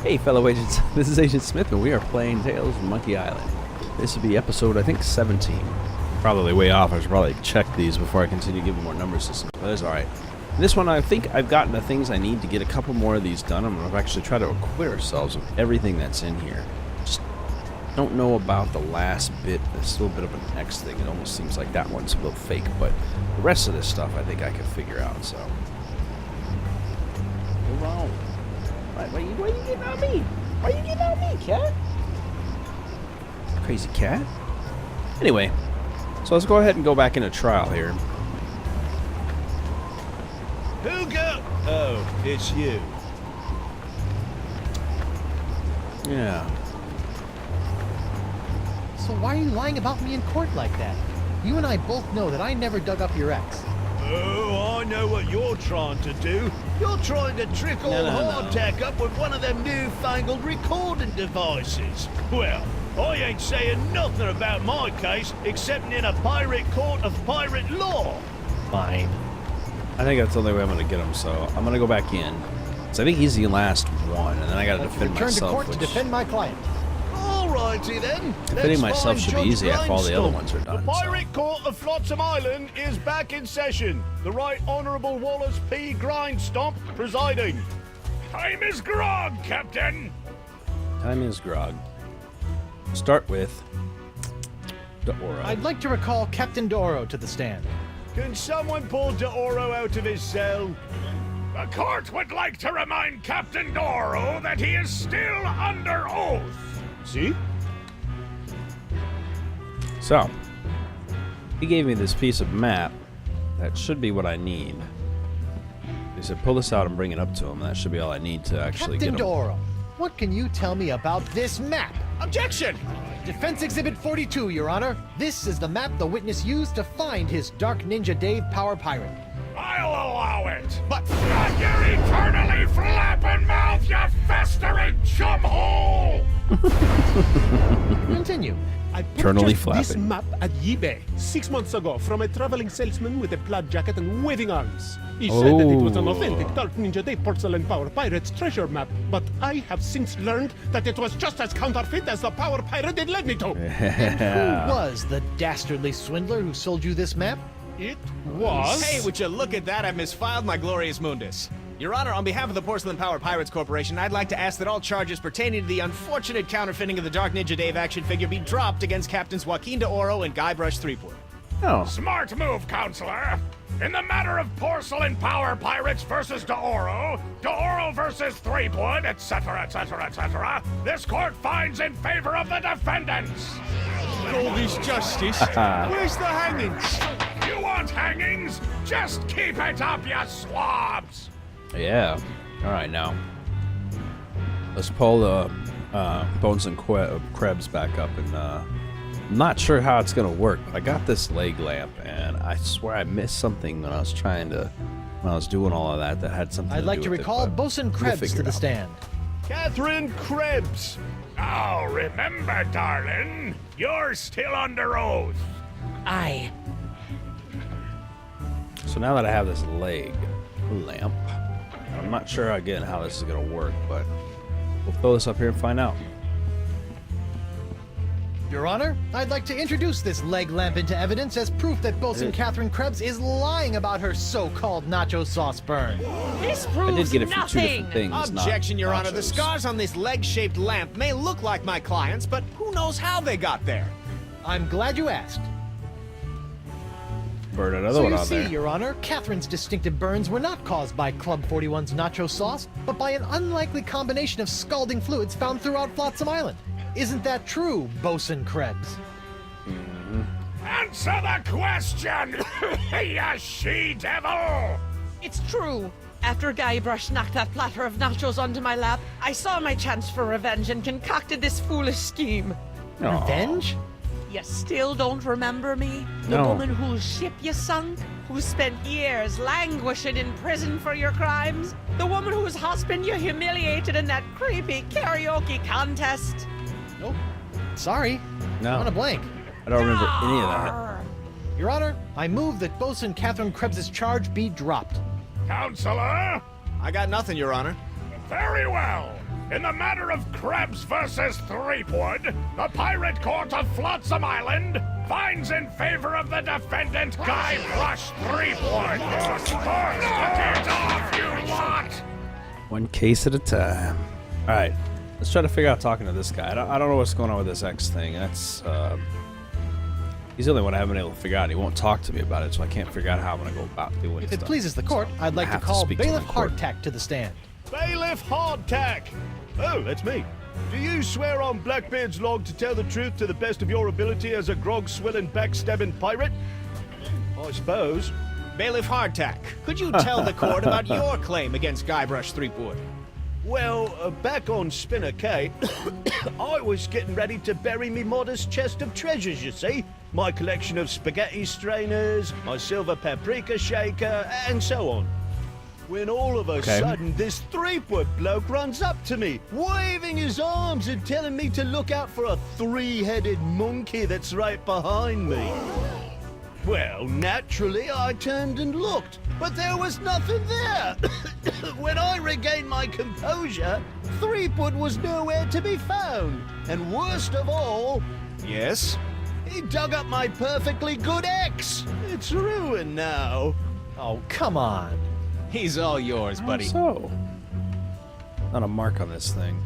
Hey, fellow agents, this is Agent Smith, and we are playing Tales from Monkey Island. This would be episode, I think, 17. Probably way off. I should probably check these before I continue giving more number systems, but that's alright. This one, I think I've gotten the things I need to get a couple more of these done. I'm going to actually try to acquit ourselves with everything that's in here. Just don't know about the last bit. There's still a bit of an X thing. It almost seems like that one's a little fake, but the rest of this stuff I think I can figure out, so. Move on. Why are you getting on me? Why are you getting on me, cat? Crazy cat. Anyway, so let's go ahead and go back into trial here. Who go? Oh, it's you. Yeah. So why are you lying about me in court like that? You and I both know that I never dug up your ex. Oh, I know what you're trying to do. You're trying to trick old hardtack up with one of them newfangled recording devices. Well, I ain't saying nothing about my case, except in a pirate court of pirate law. Fine. I think that's the only way I'm going to get him, so I'm going to go back in. So I think he's the last one, and then I got to defend myself. Return to court to defend my client. Alrighty then. Defending myself should be easy after all the other ones are done. The Pirate Court of Flotsam Island is back in session. The Right Honourable Wallace P. Grindstomp presiding. Time is grog, Captain. Time is grog. Start with D'Oro. I'd like to recall Captain D'Oro to the stand. Can someone pull D'Oro out of his cell? The court would like to remind Captain D'Oro that he is still under oath. See? So, he gave me this piece of map. That should be what I need. He said, pull this out and bring it up to him. That should be all I need to actually Captain get him. D'Oro, what can you tell me about this map? Objection! Defense Exhibit 42, Your Honor. This is the map the witness used to find his Dark Ninja Dave Power Pirate. I'll allow it. But Not your eternally flapping mouth, you festering chumhole! Continue. I Eternally purchased this flapping. map at eBay 6 months ago from a traveling salesman with a plaid jacket and waving arms. He said that it was an authentic Dark Ninja Day Porcelain Power Pirate's treasure map, but I have since learned that it was just as counterfeit as the Power Pirate it led me to. Who was the dastardly swindler who sold you this map? It was... Hey, would you look at that? I've misfiled my Glorious Mundus. Your Honor, on behalf of the Porcelain Power Pirates Corporation, I'd like to ask that all charges pertaining to the unfortunate counterfeiting of the Dark Ninja Dave action figure be dropped against Captains Joaquin D'Oro and Guybrush Threepwood. Oh. Smart move, Counselor. In the matter of Porcelain Power Pirates versus D'Oro versus Threepwood, etc., etc., etc., this court finds in favor of the defendants. all this justice. Where's the hangings? You want hangings? Just keep it up, you swabs! Yeah. All right, now let's pull the Bones and Krebs back up, and I'm not sure how it's gonna work, but I got this leg lamp, and I swear I missed something when I was doing all of that had something. I'd like to with recall it, Bosun Krebs to the stand. Catherine Krebs. Now remember, darling, you're still under oath. Aye. So now that I have this leg lamp, I'm not sure again how this is gonna work, but we'll throw this up here and find out. Your Honor, I'd like to introduce this leg lamp into evidence as proof that Bosun Catherine Krebs is lying about her so-called nacho sauce burn. This I proves did get it from two nothing. different things. Objection, not Your Honor. The nachos. scars on this leg-shaped lamp may look like my client's, but who knows how they got there? I'm glad you asked. Burn another So one you on see, there. Your Honor, Catherine's distinctive burns were not caused by Club 41's nacho sauce, but by an unlikely combination of scalding fluids found throughout Flotsam Island. Isn't that true, Bosun Krebs? Answer the question, you she-devil! It's true. After Guybrush knocked that platter of nachos onto my lap, I saw my chance for revenge and concocted this foolish scheme. Aw. Revenge? You still don't remember me? The No. woman whose ship you sunk? Who spent years languishing in prison for your crimes? The woman whose husband you humiliated in that creepy karaoke contest? Nope. Sorry. No. On a blank. I don't remember any of that. Arr. Your Honor, I move that Bosun Catherine Krebs' charge be dropped. Counselor? I got nothing, Your Honor. Very well. In the matter of Krebs versus Threepwood, the Pirate Court of Flotsam Island finds in favor of the defendant Guybrush Threepwood. Get off, you lot! One case at a time. All right, let's try to figure out talking to this guy. I don't know what's going on with this X thing. That's he's the only one I haven't been able to figure out. He won't talk to me about it, so I can't figure out how I'm gonna go about doing If it stuff. pleases the court, I'd like to have to call speak to Bailiff the court. Hardtack to the stand. Bailiff Hardtack! Oh, that's me. Do you swear on Blackbeard's log to tell the truth to the best of your ability as a grog-swilling, backstabbing pirate? I suppose. Bailiff Hardtack, could you tell the court about your claim against Guybrush Threepwood? Well, back on Spinner Cay, I was getting ready to bury me modest chest of treasures, you see. My collection of spaghetti strainers, my silver paprika shaker, and so on. When all of a sudden, this Threepwood bloke runs up to me, waving his arms and telling me to look out for a three-headed monkey that's right behind me. Well, naturally, I turned and looked, but there was nothing there. When I regained my composure, Threepwood was nowhere to be found. And worst of all, Yes? he dug up my perfectly good ex. It's ruined now. Oh, come on. He's all yours, buddy. So, not a mark on this thing.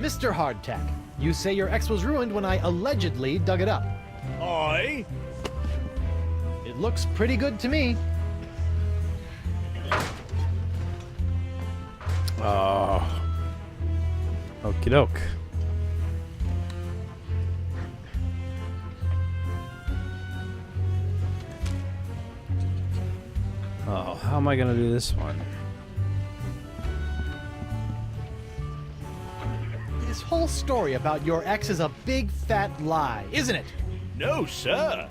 Mr. Hardtack, you say your ex was ruined when I allegedly dug it up. I? It looks pretty good to me. Oh, okie doke. Oh, how am I gonna do this one? This whole story about your ex is a big fat lie, isn't it? No, sir.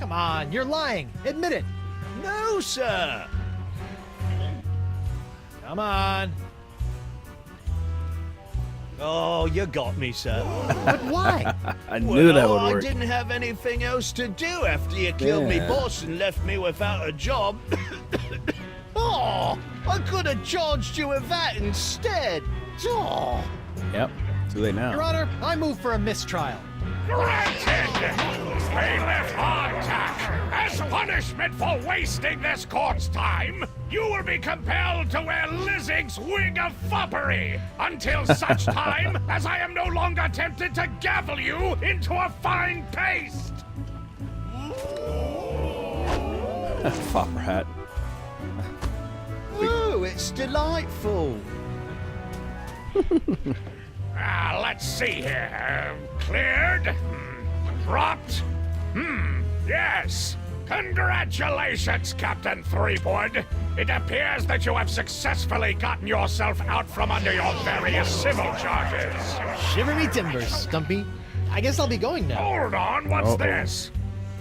Come on, you're lying. Admit it. No, sir. Come on. Oh, you got me, sir. But why? I knew that would I work. didn't have anything else to do after you killed me Yeah. boss and left me without a job. Oh, I could have charged you with that instead. Oh. Yep, too late now. Your Honor, I move for a mistrial. Granted! Bailiff Hardtack, as punishment for wasting this court's time, you will be compelled to wear Lizzig's wig of foppery until such time as I am no longer tempted to gavel you into a fine paste! Fopper hat. Ooh, it's delightful. Let's see here. Cleared? Dropped? Yes. Congratulations, Captain Threepwood. It appears that you have successfully gotten yourself out from under your various civil charges. Shiver me timbers, Stumpy. I guess I'll be going now. Hold on, what's this?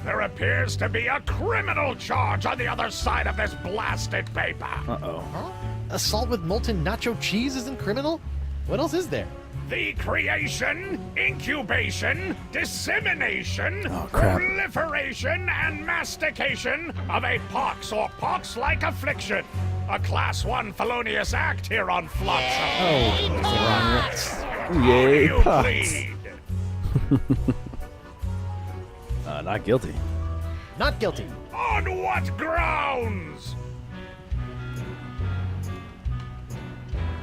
There appears to be a criminal charge on the other side of this blasted paper. Uh-oh. Huh? Assault with molten nacho cheese isn't criminal? What else is there? The creation, incubation, dissemination, Oh, crap. proliferation, and mastication of a pox or pox-like affliction. A Class 1 felonious act here on Flotsam. Oh, yay, You pox. plead. Not guilty. Not guilty. On what grounds?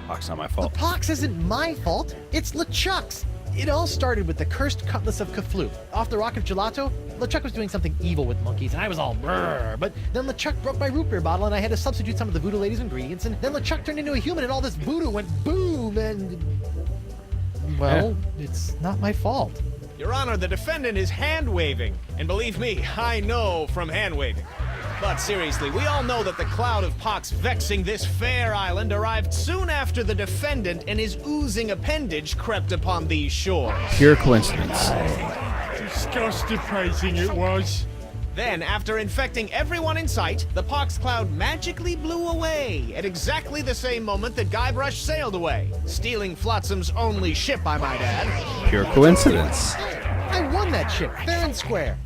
Pox not my The fault. pox isn't my fault. It's LeChuck's. It all started with the cursed cutlass of Kaflu. Off the Rock of Gelato, LeChuck was doing something evil with monkeys, and I was all brrr. But then LeChuck broke my root beer bottle, and I had to substitute some of the voodoo lady's ingredients, and then LeChuck turned into a human, and all this voodoo went boom, and... Well, it's not my fault. Your Honor, the defendant is hand-waving. And believe me, I know from hand-waving. But seriously, we all know that the cloud of pox vexing this fair island arrived soon after the defendant and his oozing appendage crept upon these shores. Pure coincidence. Justification it was. Then, after infecting everyone in sight, the pox cloud magically blew away at exactly the same moment that Guybrush sailed away, stealing Flotsam's only ship, I might add. Pure coincidence. I won that ship, fair and square.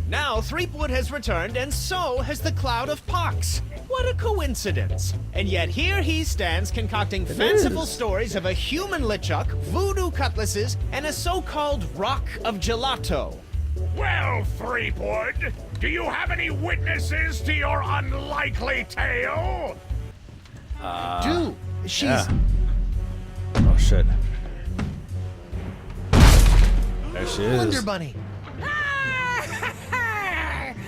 Now Threepwood has returned, and so has the Cloud of Pox. What a coincidence. And yet here he stands concocting fanciful stories of a human LeChuck, voodoo cutlasses, and a so-called rock of gelato. Well, Threepwood, do you have any witnesses to your unlikely tale? Dude, she's... Yeah. Oh, shit. There she is. Wonder Bunny.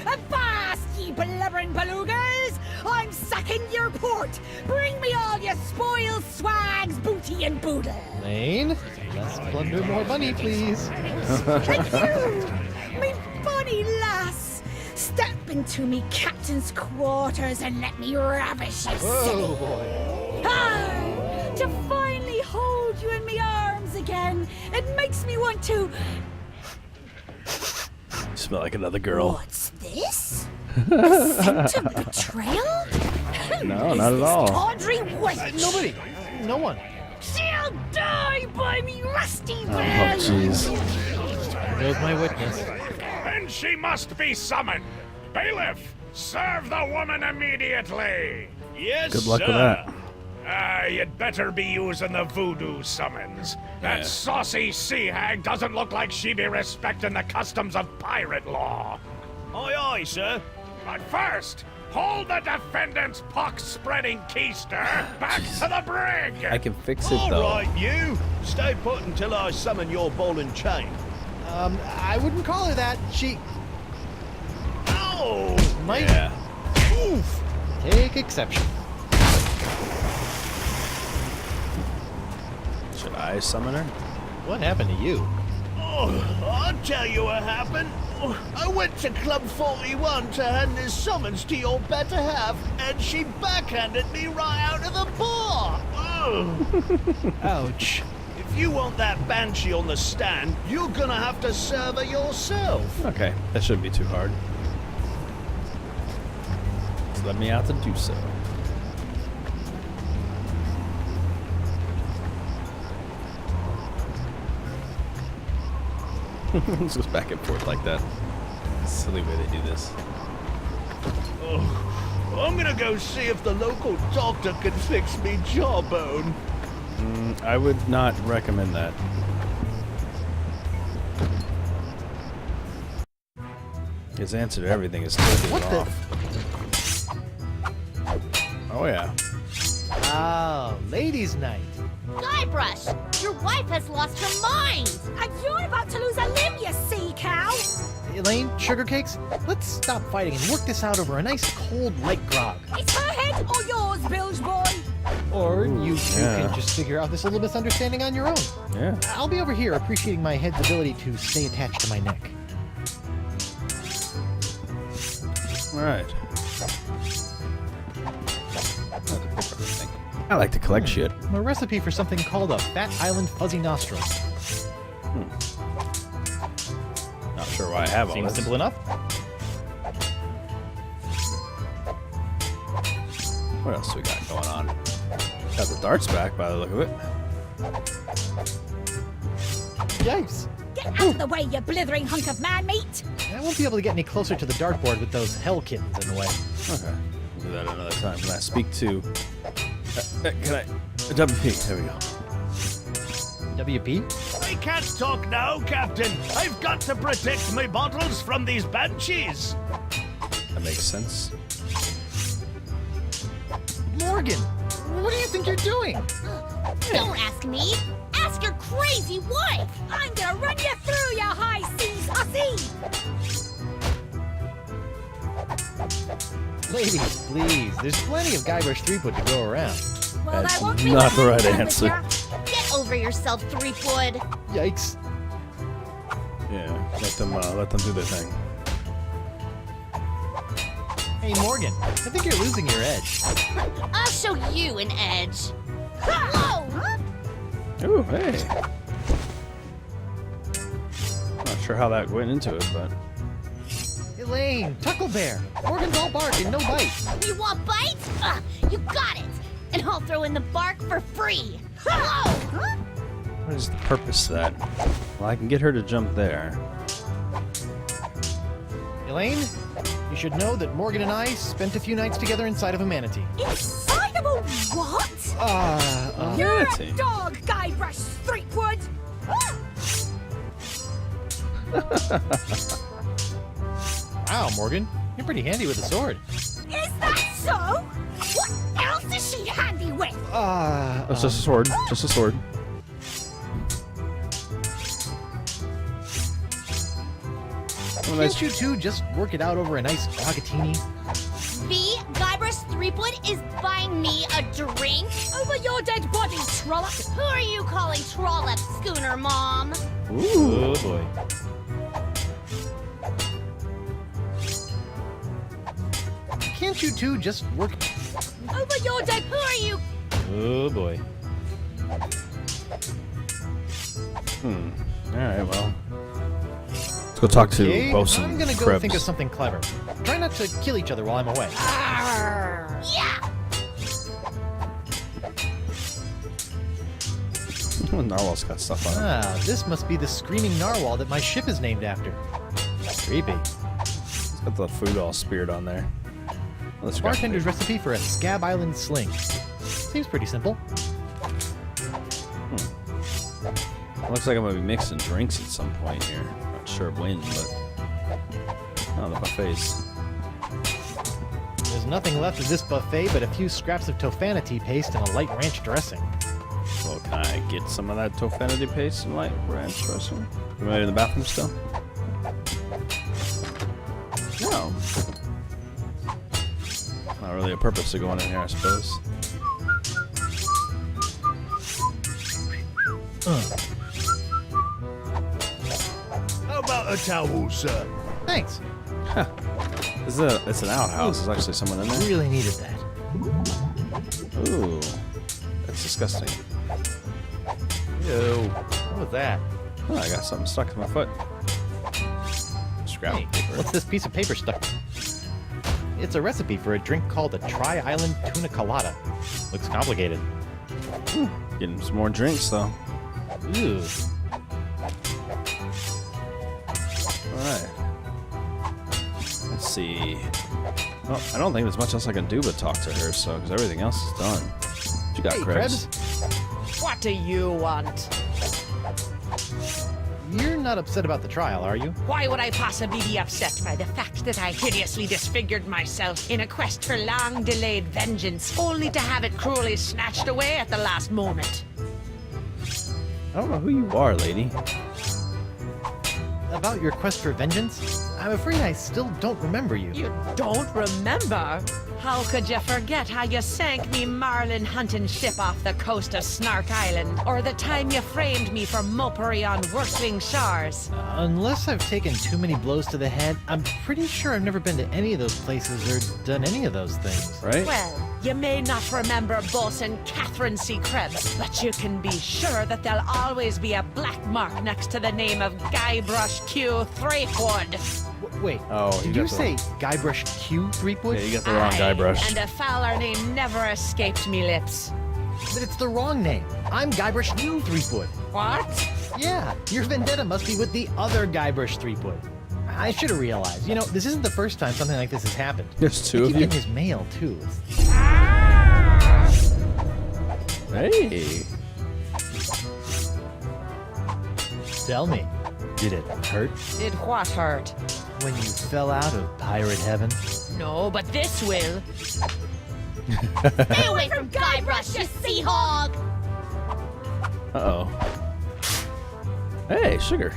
Avast, ye blubbering belugas! I'm sacking your port! Bring me all your spoils, swags, booty, and boodle! Lane, let's plunder more money, please. And you, me bonny lass, step into me captain's quarters and let me ravish your Oh, city. boy. Ah, to finally hold you in me arms again, it makes me want to... You smell like another girl. What's this? A scent of betrayal? No, Is not at this all. tawdry wench? Nobody. No one. She'll die by me rusty Oh, well. jeez. There's my witness. Then she must be summoned. Bailiff, serve the woman immediately. Yes, Good luck sir. with that. You'd better be using the voodoo summons. That Yeah. saucy sea hag doesn't look like she be respecting the customs of pirate law. Aye, aye, sir. But first, hold the defendant's pox-spreading keister back to the brig. I can fix it, All though. right, you. Stay put until I summon your ball and chain. I wouldn't call her that. She Oh! might Yeah. Oof! take exception. Should I summon her? What happened to you? Oh, I'll tell you what happened. Oh, I went to Club 41 to hand this summons to your better half, and she backhanded me right out of the bar. Oh. Ouch. If you want that banshee on the stand, you're gonna have to serve her yourself. Okay, that shouldn't be too hard. Just let me out to do so. It's just back and forth like that. Silly way to do this. Oh, I'm gonna go see if the local doctor can fix me jawbone. I would not recommend that. His answer to everything is taking What it the- off. Oh yeah. Ah, ladies' night. Guybrush, your wife has lost her mind. And you're about to lose a limb, you sea cow! Elaine, sugar cakes, let's stop fighting and work this out over a nice cold light grog. It's her head or yours, bilge boy! Or you two yeah. can just figure out this little misunderstanding on your own. Yeah. I'll be over here appreciating my head's ability to stay attached to my neck. Alright. I like to collect shit. A recipe for something called a Fat Island Fuzzy Nostrils. Not sure why I have all Seems this. simple enough. What else we got going on? Got the darts back by the look of it. Yikes! Get out of the way, you blithering hunk of man meat! I won't be able to get any closer to the dartboard with those hell kittens in the way. Okay. We'll do that another time. Can I speak to... can I... WP. There we go. WP? I can't talk now, Captain. I've got to protect my bottles from these banshees. That makes sense. Morgan! What do you think you're doing? Don't ask me. Ask your crazy wife. I'm gonna run you through, you high seas hussy! Ladies, please. There's plenty of Guybrush Threepwood to go around. Well, That's I won't be not the right letting you answer. Get over yourself, Threepwood. Yikes. Yeah. Let them do their thing. Hey, Morgan. I think you're losing your edge. I'll show you an edge. Whoa! Ooh, hey. Not sure how that went into it, but... Elaine, Tucklebear. Morgan's all bark and no bite. You want bites? You got it. And I'll throw in the bark for free. Whoa! What is the purpose of that? Well, I can get her to jump there. Elaine, you should know that Morgan and I spent a few nights together inside of a manatee. Inside of a what? You're Manatee. a dog, Guybrush Threepwood! Wow, Morgan, you're pretty handy with a sword. Is that so? What else is she handy with? That's just a sword. Just a sword. Can't you two just work it out over a nice rogatini? V. Guybrush Threepwood is buying me a drink over your dead body, Trollope. Who are you calling Trollope, Schooner Mom? Oh boy. Can't you two just work? Over your dead. Who are you? Oh boy. Alright, well. Let's go talk to Okay, Bosun I'm gonna go Krebs. think of something clever. Try not to kill each other while I'm away. Yeah. Narwhal's got stuff on him. Ah, this must be the screaming narwhal that my ship is named after. Creepy. It's got the food all speared on there. Let's grab Bartender's it. recipe for a Scab Island sling. Seems pretty simple. Looks like I'm gonna be mixing drinks at some point here. Not sure when, but oh, the buffets. There's nothing left of this buffet but a few scraps of tofanity paste and a light ranch dressing. Well, can I get some of that tofanity paste and light ranch dressing? Am I in the bathroom still? No. Not really a purpose to going in here, I suppose. How about a towel, sir? Thanks. It's an outhouse. There's actually someone in there. Really needed that. Ooh. That's disgusting. Ew. What was that? Oh, I got something stuck to my foot. Scrap Hey, paper. what's this piece of paper stuck? It's a recipe for a drink called a Tri-Island Tuna Colada. Looks complicated. Getting some more drinks, though. Ooh. Alright. Let's see. Well, I don't think there's much else I can do but talk to her, so, because everything else is done. What you got, Hey, Krebs? What do you want? You're not upset about the trial, are you? Why would I possibly be upset by the fact that I hideously disfigured myself in a quest for long-delayed vengeance, only to have it cruelly snatched away at the last moment? I don't know who you are, lady. About your quest for vengeance? I'm afraid I still don't remember you. You don't remember? How could you forget how you sank me marlin hunting ship off the coast of Snark Island? Or the time you framed me for mopery on Worsling Shores? Unless I've taken too many blows to the head, I'm pretty sure I've never been to any of those places or done any of those things. Right? Well, you may not remember Bosun Catherine C. Krebs, but you can be sure that there'll always be a black mark next to the name of Guybrush Q. Threepwood. Wait, Oh, did you you got say Guybrush Q. Threepwood? Yeah, you got the wrong Aye, Guybrush. And a fouler name never escaped me lips. But it's the wrong name. I'm Guybrush New Threepwood. What? Yeah, your vendetta must be with the other Guybrush Threepwood. I should have realized. You know, this isn't the first time something like this has happened. There's two I of keep you? getting his mail, too. Hey. Tell me, did it hurt Did what hurt? when you fell out of pirate heaven? No, but this will. Stay away from Guybrush, you sea hog! Uh-oh. Hey, sugar.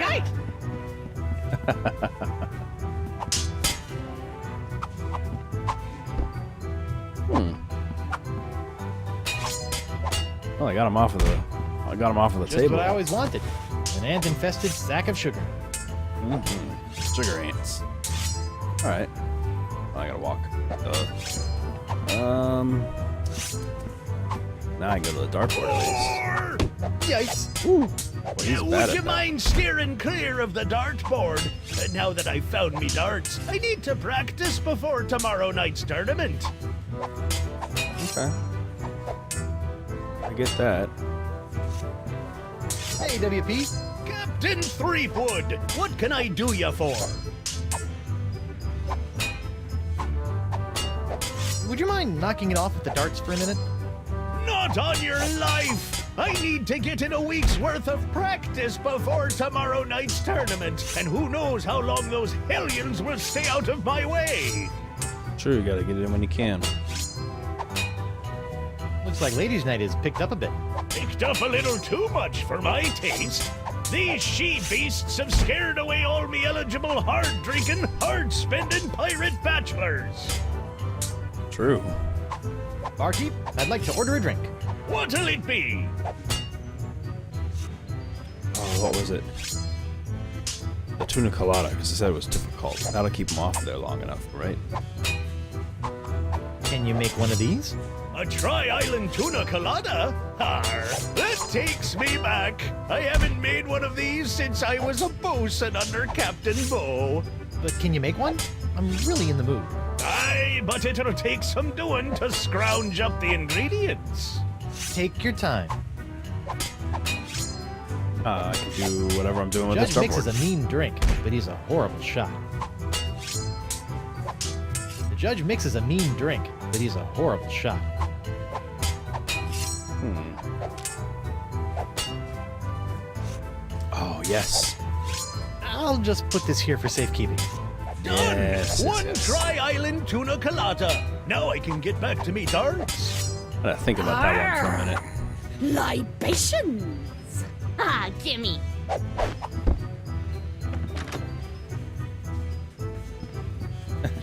Yike! Well, I got him off of the Just table. what I always wanted. An ant-infested sack of sugar. Sugar ants. All right. I gotta walk. Now I can go to the dartboard at least. Yikes! Well, he's bad Would at you that. mind steering clear of the dartboard? Now that I've found me darts, I need to practice before tomorrow night's tournament. Okay. I get that. Hey, WP. Captain Threepwood, what can I do you for? Would you mind knocking it off with the darts for a minute? Not on your life! I need to get in a week's worth of practice before tomorrow night's tournament, and who knows how long those hellions will stay out of my way! Sure, you gotta get it in when you can. Looks like ladies' night is picked up a bit. Picked up a little too much for my taste. These she-beasts have scared away all me eligible hard-drinking, hard-spending pirate bachelors. True. Barkeep, I'd like to order a drink. What'll it be? Oh, what was it? The tuna colada, because I said it was difficult. That'll keep them off there long enough, right? Can you make one of these? A Tri-Island tuna colada? Arr, that takes me back. I haven't made one of these since I was a bosun under Captain Bo. But can you make one? I'm really in the mood. Aye, but it'll take some doing to scrounge up the ingredients. Take your time. I can do whatever I'm doing with Judge the mixes dartboard. a mean drink, but he's a horrible shot. The judge mixes a mean drink, but he's a horrible shot. Oh, yes. I'll just put this here for safekeeping. Done! Yes, One yes. Tri-Island tuna colada. Now I can get back to me darts. I gotta think about that one for a minute. Libations! Ah, gimme.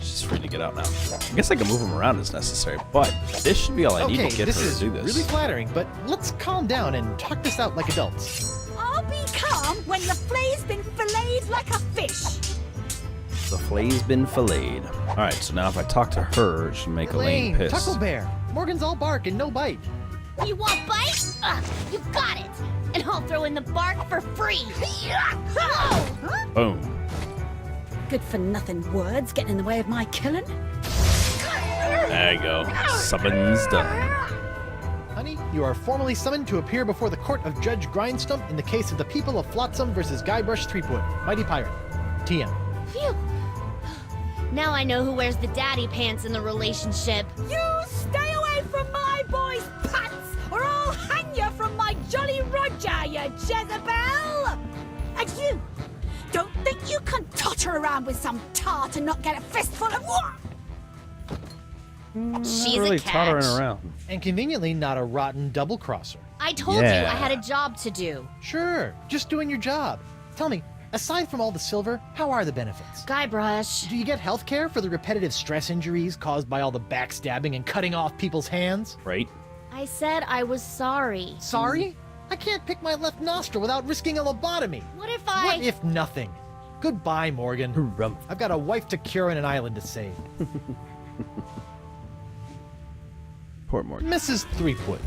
She's free to get out now. I guess I can move him around as necessary, but this should be all I need Okay, to get this her is to do this. really flattering, but let's calm down and talk this out like adults. I'll be calm when your flay's been filleted like a fish. The flay's been filleted. Alright, so now if I talk to her, she'll make Elaine pissed. Tucklebear. Morgan's all bark and no bite. You want bite? You got it. And I'll throw in the bark for free. Whoa! Boom. Good for nothing words getting in the way of my killing. There you go. Summon's done. Honey, you are formally summoned to appear before the court of Judge Grindstump in the case of the people of Flotsam versus Guybrush Threepwood, Mighty Pirate. TM. Phew. Now I know who wears the daddy pants in the relationship. You stay away from my boy's pants, or I'll hang you from my Jolly Roger, you Jezebel! And you, don't think you can totter around with some tart and not get a fistful of what? She's Not really a catch. tottering around. And conveniently not a rotten double-crosser. I told you I Yeah. had a job to do. Sure, just doing your job. Tell me, aside from all the silver, how are the benefits? Guybrush. Do you get health care for the repetitive stress injuries caused by all the backstabbing and cutting off people's hands? Right? I said I was sorry. Sorry? I can't pick my left nostril without risking a lobotomy. What if I... What if nothing? Goodbye, Morgan. Harumph. I've got a wife to cure and an island to save. Poor Morgan. Mrs. Threepwood.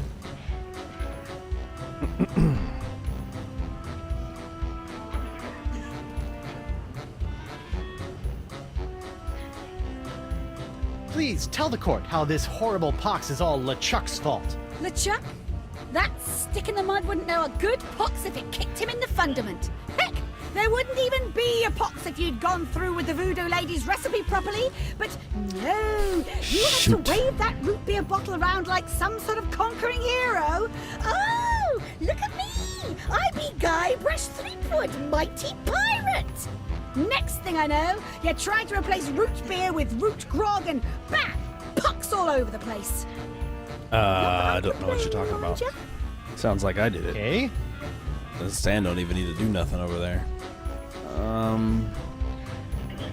Please tell the court how this horrible pox is all LeChuck's fault. LeChuck? That stick in the mud wouldn't know a good pox if it kicked him in the fundament. Heck, there wouldn't even be a pox if you'd gone through with the voodoo lady's recipe properly. But no, you have Shoot. to wave that root beer bottle around like some sort of conquering hero. Oh, look at me! I be Guybrush Threepwood, mighty pirate! Next thing I know, you're trying to replace root beer with root grog and bam! Pox all over the place. I don't know what you're talking about. Roger? Sounds like I did it. Okay? The stand don't even need to do nothing over there.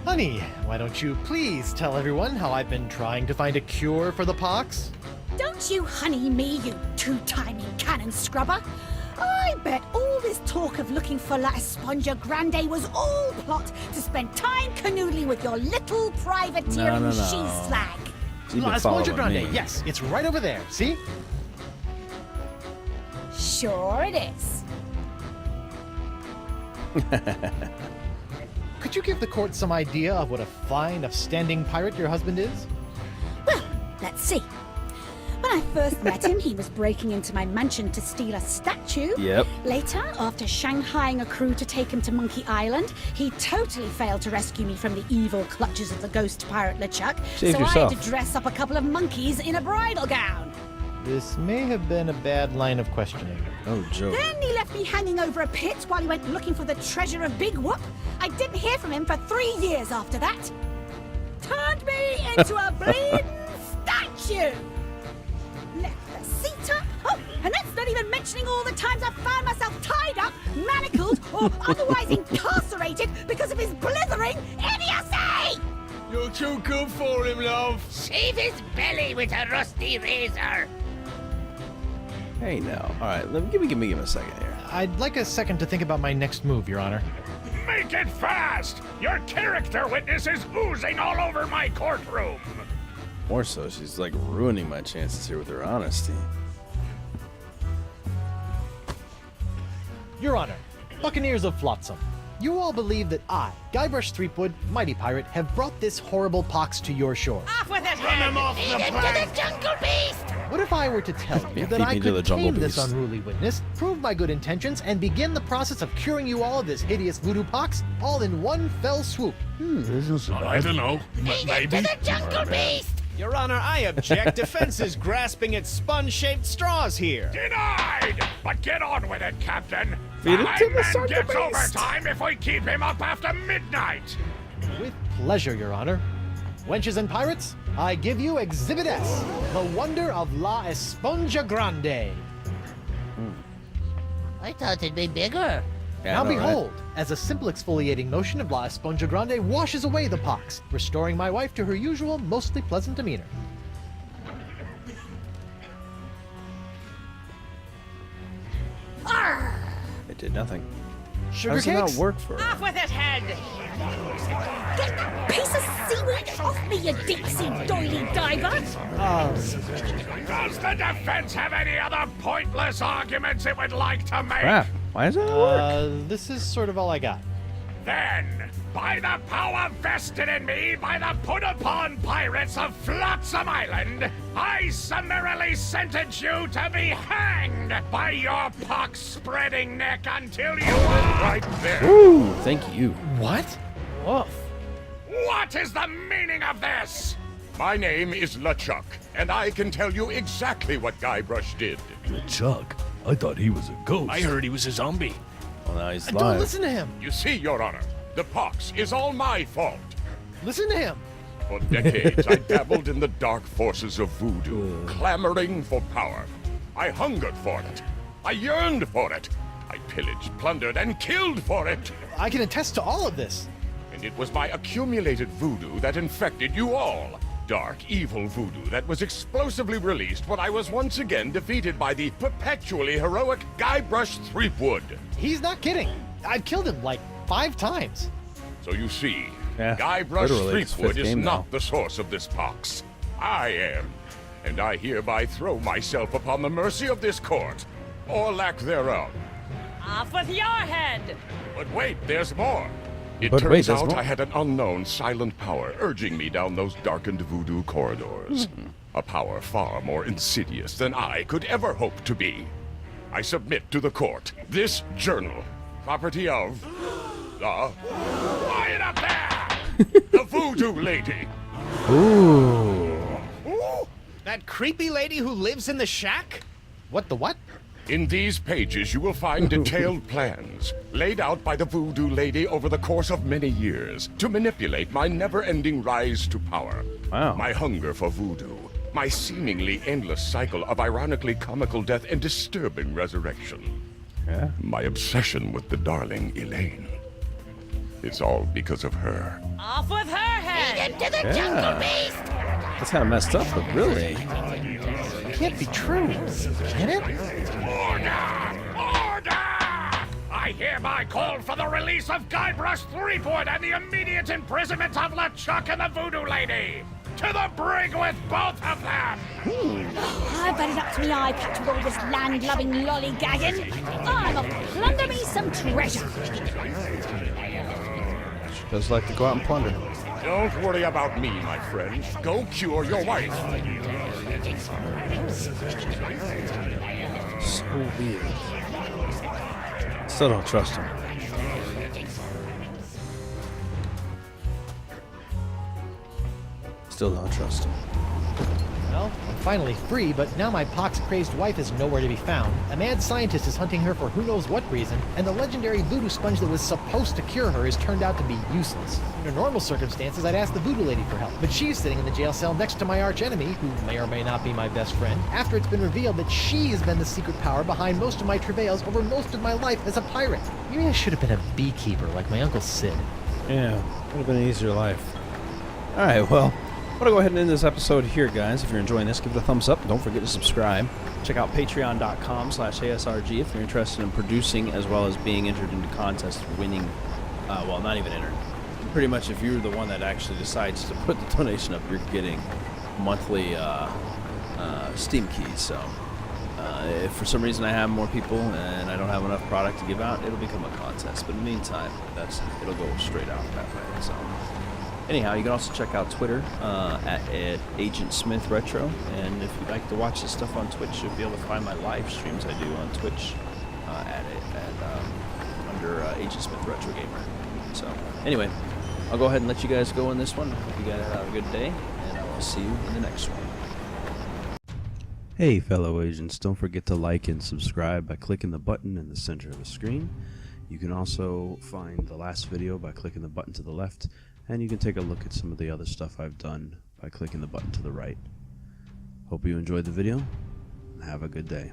Honey, why don't you please tell everyone how I've been trying to find a cure for the pox? Don't you honey me, you two-timing cannon scrubber. I bet all this talk of looking for La Esponja Grande was all plot to spend time canoodling with your little privateering No. she-slag. You've La been Esponja following Grande, me. yes, it's right over there, see? Sure it is. Could you give the court some idea of what a fine, upstanding pirate your husband is? Well, let's see. When I first met him, he was breaking into my mansion to steal a statue. Yep. Later, after shanghaiing a crew to take him to Monkey Island, he totally failed to rescue me from the evil clutches of the ghost pirate LeChuck. Save so yourself. I had to dress up a couple of monkeys in a bridal gown. This may have been a bad line of questioning. Oh, joke. Then he left me hanging over a pit while he went looking for the treasure of Big Whoop. I didn't hear from him for 3 years after that. Turned me into a bleeding statue. Left the seat up. Oh, and that's not even mentioning all the times I found myself tied up, manacled, or otherwise incarcerated because of his blithering idiocy! You're too good for him, love. Shave his belly with a rusty razor. Hey, now. All right, give me a second here. I'd like a second to think about my next move, Your Honor. Make it fast! Your character witness is oozing all over my courtroom. More so, she's like ruining my chances here with her honesty. Your Honor, Buccaneers of Flotsam, you all believe that I, Guybrush Threepwood, Mighty Pirate, have brought this horrible pox to your shore. Off with it, Run him off the Feed him to plank. the jungle beast! What if I were to tell you Yeah, that feed I me to the could jungle tame this beast. unruly witness, prove my good intentions, and begin the process of curing you all of this hideous voodoo pox, all in one fell swoop? I don't know. Feed him to the jungle beast! Your Honor, I object. Defense is grasping at sponge-shaped straws here. Denied! But get on with it, Captain. Feed it My to the man sucker gets beast. overtime if we keep him up after midnight. With pleasure, Your Honor. Wenches and pirates, I give you Exhibit S, the wonder of La Esponja Grande. I thought it'd be bigger. Yeah, Now I know, right? behold, as a simple exfoliating motion of La Esponja Grande washes away the pox, restoring my wife to her usual, mostly pleasant demeanor. It did nothing. How Sugar does it not cakes? work for her? Off with it, head! Get that piece of seaweed off me, you deep-sea doily diver! Does the defense have any other pointless arguments it would like to make? Crap. Why does that not work? This is sort of all I got. Then, by the power vested in me by the put-upon pirates of Flotsam Island, I summarily sentence you to be hanged by your pox-spreading neck until you are right there. Ooh, thank you. What? Woof. What is the meaning of this? My name is LeChuck, and I can tell you exactly what Guybrush did. Chuck, I thought he was a ghost. I heard he was a zombie. Well, now he's Don't live. listen to him! You see, Your Honor, the pox is all my fault. Listen to him! For decades, I dabbled in the dark forces of voodoo, clamoring for power. I hungered for it. I yearned for it. I pillaged, plundered, and killed for it. I can attest to all of this. And it was my accumulated voodoo that infected you all. Dark, evil voodoo that was explosively released when I was once again defeated by the perpetually heroic Guybrush Threepwood. He's not kidding. I've killed him like 5 times. So you see, Yeah, Guybrush literally, it's Threepwood fifth is game not now. the source of this pox. I am. And I hereby throw myself upon the mercy of this court, or lack thereof. Off with your head! But wait, there's more. It But turns wait, there's out more. I had an unknown silent power urging me down those darkened voodoo corridors. A power far more insidious than I could ever hope to be. I submit to the court this journal, property of the... Quiet up there! The voodoo lady. Ooh. Ooh. That creepy lady who lives in the shack? What the what? In these pages, you will find detailed plans laid out by the voodoo lady over the course of many years to manipulate my never-ending rise to power. Wow. My hunger for voodoo, my seemingly endless cycle of ironically comical death and disturbing resurrection. Yeah. My obsession with the darling Elaine. It's all because of her. Off with her head! Feed him to the jungle beast! That's kind of messed up, but really. It can't be true. Can it? Order! Order! I hereby call for the release of Guybrush Threepwood and the immediate imprisonment of LeChuck and the Voodoo Lady! To the brig with both of them! I've had it up to me eye patch with all this land-loving lollygagging. I'm off to plunder me some treasure. Does like to go out and plunder. Don't worry about me, my friend. Go cure your wife. So weird. Still don't trust him. Still don't trust him. Well, I'm finally free, but now my pox-crazed wife is nowhere to be found. A mad scientist is hunting her for who knows what reason, and the legendary voodoo sponge that was supposed to cure her has turned out to be useless. Under normal circumstances, I'd ask the voodoo lady for help, but she's sitting in the jail cell next to my archenemy, who may or may not be my best friend, after it's been revealed that she has been the secret power behind most of my travails over most of my life as a pirate. Maybe I should have been a beekeeper like my Uncle Sid. Yeah, would have been an easier life. Alright, well, I'm going to go ahead and end this episode here, guys. If you're enjoying this, give it a thumbs up. Don't forget to subscribe. Check out patreon.com/ASRG if you're interested in producing as well as being entered into contests for winning. Well, not even entered. Pretty much if you're the one that actually decides to put the donation up, you're getting monthly Steam keys. So if for some reason I have more people and I don't have enough product to give out, it'll become a contest. But in the meantime, it'll go straight out that way. So anyhow, you can also check out Twitter at Agent Smith Retro, and if you'd like to watch this stuff on Twitch, you'll be able to find my live streams I do on Twitch under Agent Smith Retro Gamer. So anyway, I'll go ahead and let you guys go in this one. Hope you guys have a good day, and I will see you in the next one. Hey fellow agents, don't forget to like and subscribe by clicking the button in the center of the screen. You can also find the last video by clicking the button to the left, and you can take a look at some of the other stuff I've done by clicking the button to the right. Hope you enjoyed the video, and have a good day.